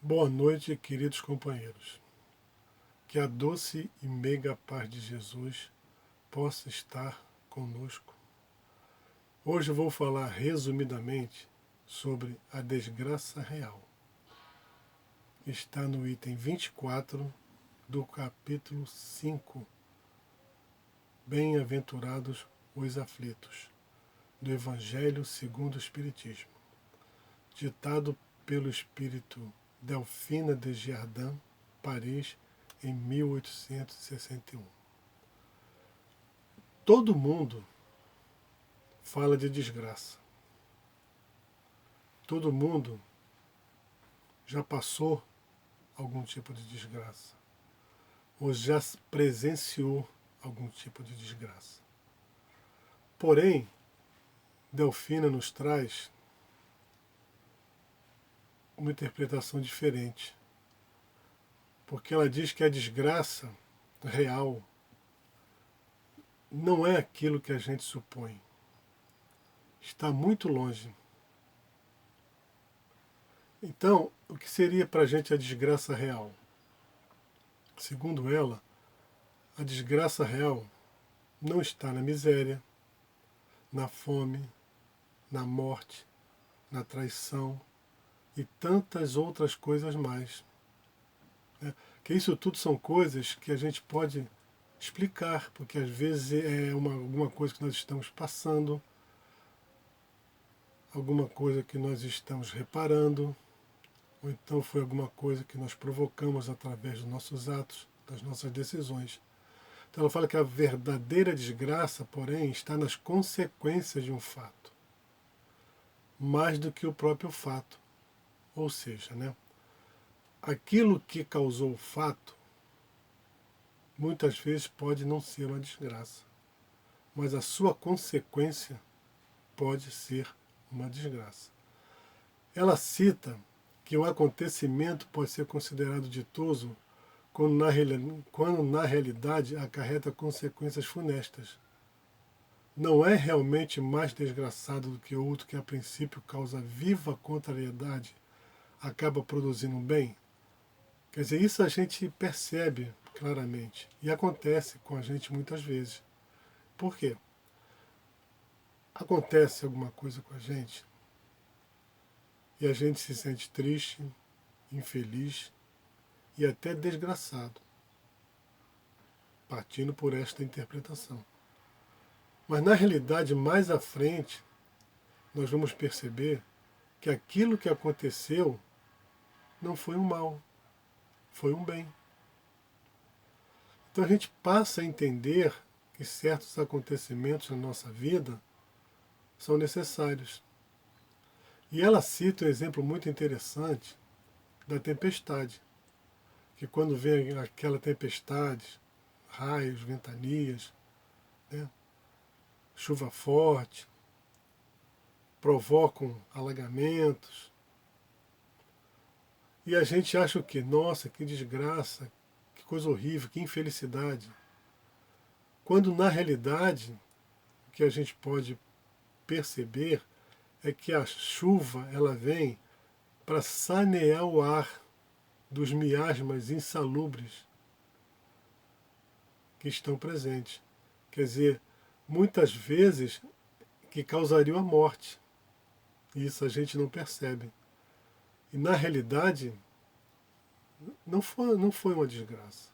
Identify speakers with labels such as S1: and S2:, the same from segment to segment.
S1: Boa noite, queridos companheiros. Que a doce e meiga paz de Jesus possa estar conosco. Hoje vou falar resumidamente sobre a desgraça real. Está no item 24 do capítulo 5, Bem-aventurados os aflitos, do Evangelho segundo o Espiritismo, ditado pelo espírito Delfina de Giardin, Paris, em 1861. Todo mundo fala de desgraça. Todo mundo já passou algum tipo de desgraça, ou já presenciou algum tipo de desgraça. Porém, Delfina nos traz uma interpretação diferente, porque ela diz que a desgraça real não é aquilo que a gente supõe. Está muito longe. Então, o que seria para a gente a desgraça real? Segundo ela, a desgraça real não está na miséria, na fome, na morte, na traição e tantas outras coisas mais. Né? Que isso tudo são coisas que a gente pode explicar, porque às vezes é alguma coisa que nós estamos passando, alguma coisa que nós estamos reparando, ou então foi alguma coisa que nós provocamos através dos nossos atos, das nossas decisões. Então ela fala que a verdadeira desgraça, porém, está nas consequências de um fato, mais do que o próprio fato. Ou seja, né, aquilo que causou o fato, muitas vezes pode não ser uma desgraça, mas a sua consequência pode ser uma desgraça. Ela cita que o acontecimento pode ser considerado ditoso quando na realidade acarreta consequências funestas. Não é realmente mais desgraçado do que outro que a princípio causa viva contrariedade, acaba produzindo um bem? Quer dizer, isso a gente percebe claramente e acontece com a gente muitas vezes. Por quê? Acontece alguma coisa com a gente e a gente se sente triste, infeliz e até desgraçado, partindo por esta interpretação. Mas na realidade, mais à frente, nós vamos perceber que aquilo que aconteceu não foi um mal, foi um bem. Então a gente passa a entender que certos acontecimentos na nossa vida são necessários. E ela cita um exemplo muito interessante da tempestade, que quando vem aquela tempestade, raios, ventanias, né, chuva forte, provocam alagamentos, e a gente acha o quê? Nossa, que desgraça, que coisa horrível, que infelicidade. Quando na realidade o que a gente pode perceber é que a chuva ela vem para sanear o ar dos miasmas insalubres que estão presentes. Quer dizer, muitas vezes que causariam a morte. Isso a gente não percebe. E na realidade não foi uma desgraça.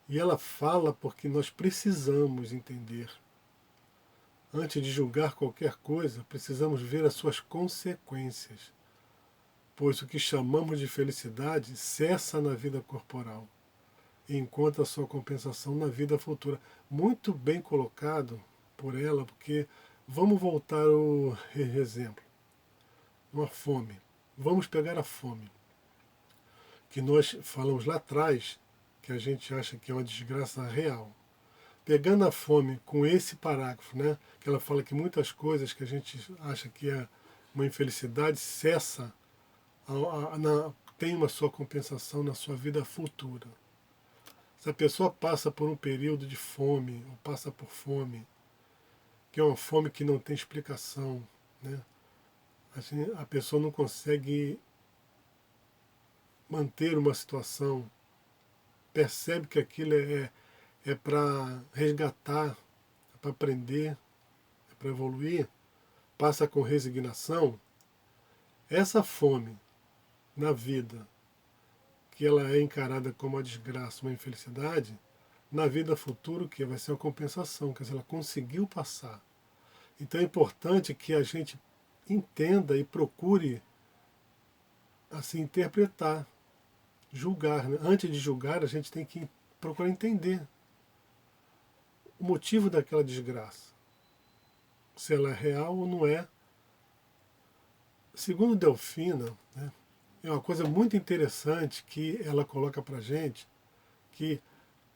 S1: E ela fala porque nós precisamos entender. Antes de julgar qualquer coisa, precisamos ver as suas consequências, pois o que chamamos de felicidade cessa na vida corporal e encontra sua compensação na vida futura. Muito bem colocado por ela, porque vamos voltar ao exemplo. Uma fome. Vamos pegar a fome, que nós falamos lá atrás, que a gente acha que é uma desgraça real. Pegando a fome com esse parágrafo, né, que ela fala que muitas coisas que a gente acha que é uma infelicidade cessa, tem uma sua compensação na sua vida futura. Se a pessoa passa por um período de fome, ou passa por fome, que é uma fome que não tem explicação, né, assim, a pessoa não consegue manter uma situação, percebe que aquilo é para resgatar, é para aprender, é para evoluir, passa com resignação, essa fome na vida, que ela é encarada como uma desgraça, uma infelicidade, na vida futura que vai ser uma compensação, quer dizer, ela conseguiu passar. Então é importante que a gente entenda e procure assim interpretar, julgar. Né? Antes de julgar, a gente tem que procurar entender o motivo daquela desgraça, se ela é real ou não é. Segundo Delfina, né, é uma coisa muito interessante que ela coloca para a gente, que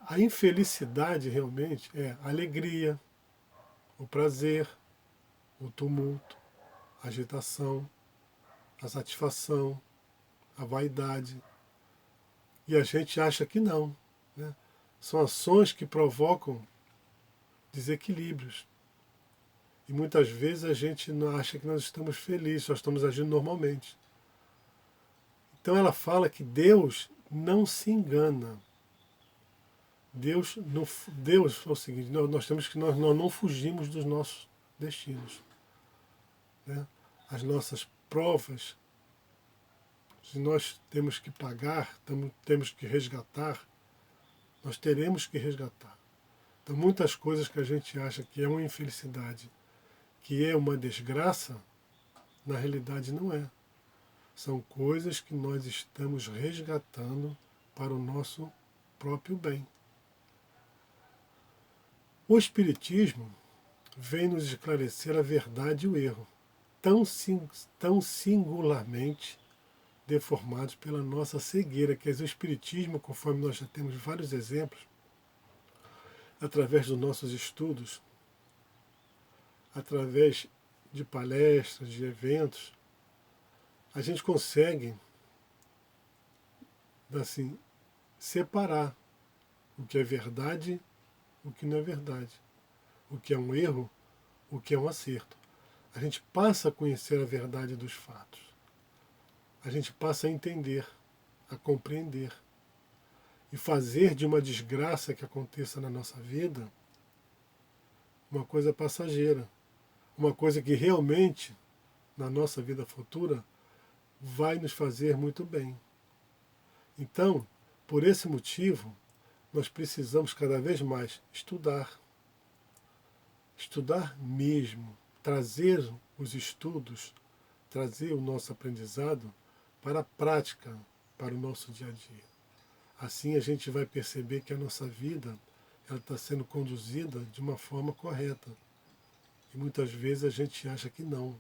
S1: a infelicidade realmente é a alegria, o prazer, o tumulto, a agitação, a satisfação, a vaidade. E a gente acha que não. Né? São ações que provocam desequilíbrios. E muitas vezes a gente não acha que nós estamos felizes, nós estamos agindo normalmente. Então ela fala que Deus não se engana. Deus é o seguinte, nós temos que nós não fugimos dos nossos destinos. Né? As nossas provas, se nós temos que pagar, temos que resgatar, nós teremos que resgatar. Então muitas coisas que a gente acha que é uma infelicidade, que é uma desgraça, na realidade não é. São coisas que nós estamos resgatando para o nosso próprio bem. O Espiritismo vem nos esclarecer a verdade e o erro, tão singularmente deformados pela nossa cegueira, que é o Espiritismo, conforme nós já temos vários exemplos, através dos nossos estudos, através de palestras, de eventos, a gente consegue assim, separar o que é verdade, o que não é verdade, o que é um erro, o que é um acerto. A gente passa a conhecer a verdade dos fatos. A gente passa a entender, a compreender e fazer de uma desgraça que aconteça na nossa vida uma coisa passageira, uma coisa que realmente, na nossa vida futura, vai nos fazer muito bem. Então, por esse motivo, nós precisamos cada vez mais estudar mesmo, trazer os estudos, trazer o nosso aprendizado para a prática, para o nosso dia a dia. Assim a gente vai perceber que a nossa vida ela está sendo conduzida de uma forma correta. E muitas vezes a gente acha que não.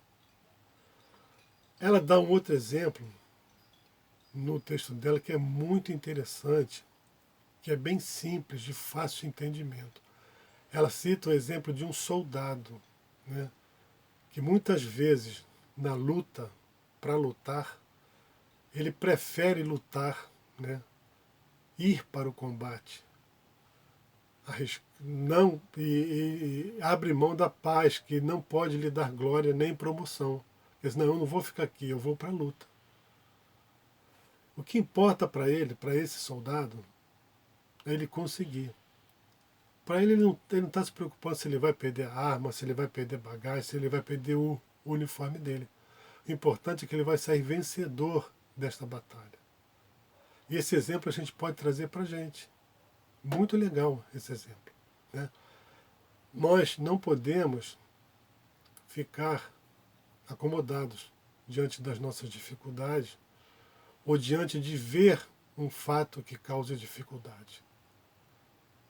S1: Ela dá um outro exemplo no texto dela que é muito interessante, que é bem simples, de fácil entendimento. Ela cita o exemplo de um soldado, né, que muitas vezes na luta, para lutar, ele prefere lutar, né, ir para o combate, não, e abre mão da paz, que não pode lhe dar glória nem promoção. Ele diz, não, eu não vou ficar aqui, eu vou para a luta. O que importa para ele, para esse soldado, é ele conseguir. Para ele não está se preocupando se ele vai perder a arma, se ele vai perder bagagem, se ele vai perder o uniforme dele. O importante é que ele vai sair vencedor desta batalha. E esse exemplo a gente pode trazer para a gente. Muito legal esse exemplo. Né? Nós não podemos ficar acomodados diante das nossas dificuldades ou diante de ver um fato que cause dificuldade.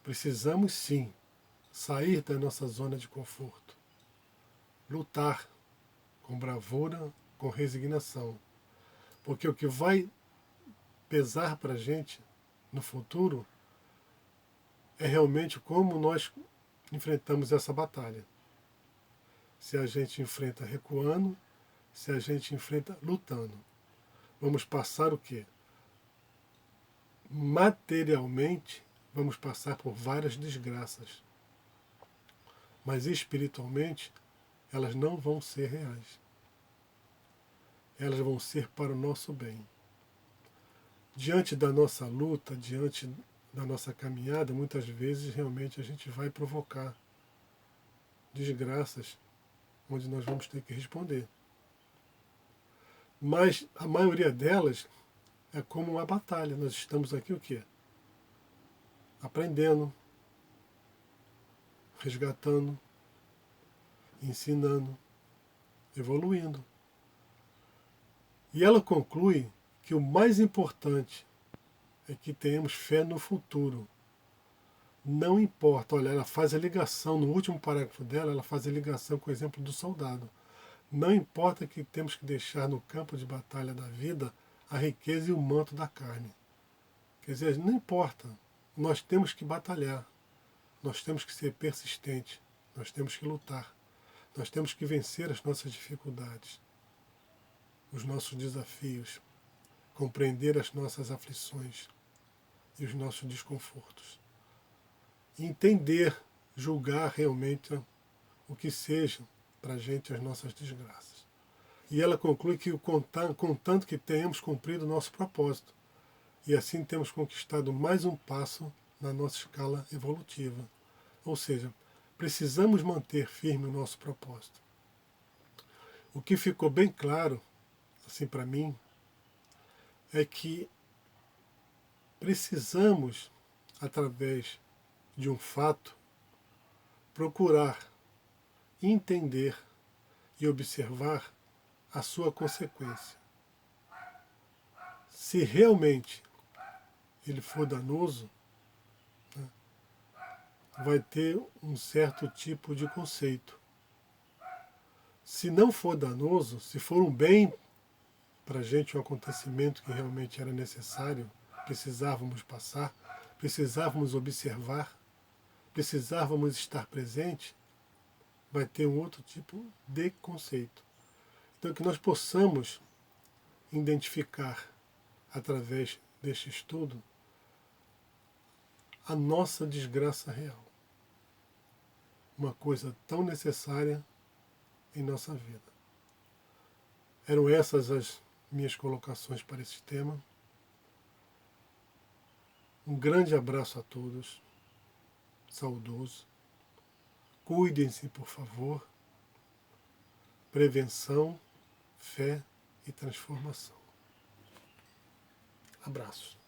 S1: Precisamos sim sair da nossa zona de conforto, lutar com bravura, com resignação, porque o que vai pesar para a gente no futuro é realmente como nós enfrentamos essa batalha. Se a gente enfrenta recuando, se a gente enfrenta lutando. Vamos passar o quê? Materialmente, vamos passar por várias desgraças. Mas espiritualmente, elas não vão ser reais. Elas vão ser para o nosso bem. diante da nossa luta, diante da nossa caminhada, muitas vezes realmente a gente vai provocar desgraças onde nós vamos ter que responder. Mas a maioria delas é como uma batalha. Nós estamos aqui o quê? Aprendendo, resgatando, ensinando, evoluindo. E ela conclui que o mais importante é que tenhamos fé no futuro. Não importa, olha, ela faz a ligação, no último parágrafo dela, ela faz a ligação com o exemplo do soldado. Não importa que temos que deixar no campo de batalha da vida a riqueza e o manto da carne. Quer dizer, não importa, nós temos que batalhar, nós temos que ser persistentes, nós temos que lutar, nós temos que vencer as nossas dificuldades, os nossos desafios, compreender as nossas aflições e os nossos desconfortos. Entender, julgar realmente o que seja para a gente as nossas desgraças. E ela conclui que, contanto que tenhamos cumprido o nosso propósito, e assim temos conquistado mais um passo na nossa escala evolutiva. Ou seja, precisamos manter firme o nosso propósito. O que ficou bem claro, assim para mim, é que precisamos, através de um fato, procurar entender e observar a sua consequência. Se realmente ele for danoso, né, vai ter um certo tipo de conceito. Se não for danoso, se for um bem para a gente, um acontecimento que realmente era necessário, precisávamos passar, precisávamos observar, precisávamos estar presente, vai ter um outro tipo de conceito. Então, que nós possamos identificar, através deste estudo, a nossa desgraça real. Uma coisa tão necessária em nossa vida. Eram essas as minhas colocações para esse tema. Um grande abraço a todos, saudoso. Cuidem-se, por favor. Prevenção, fé e transformação. Abraços.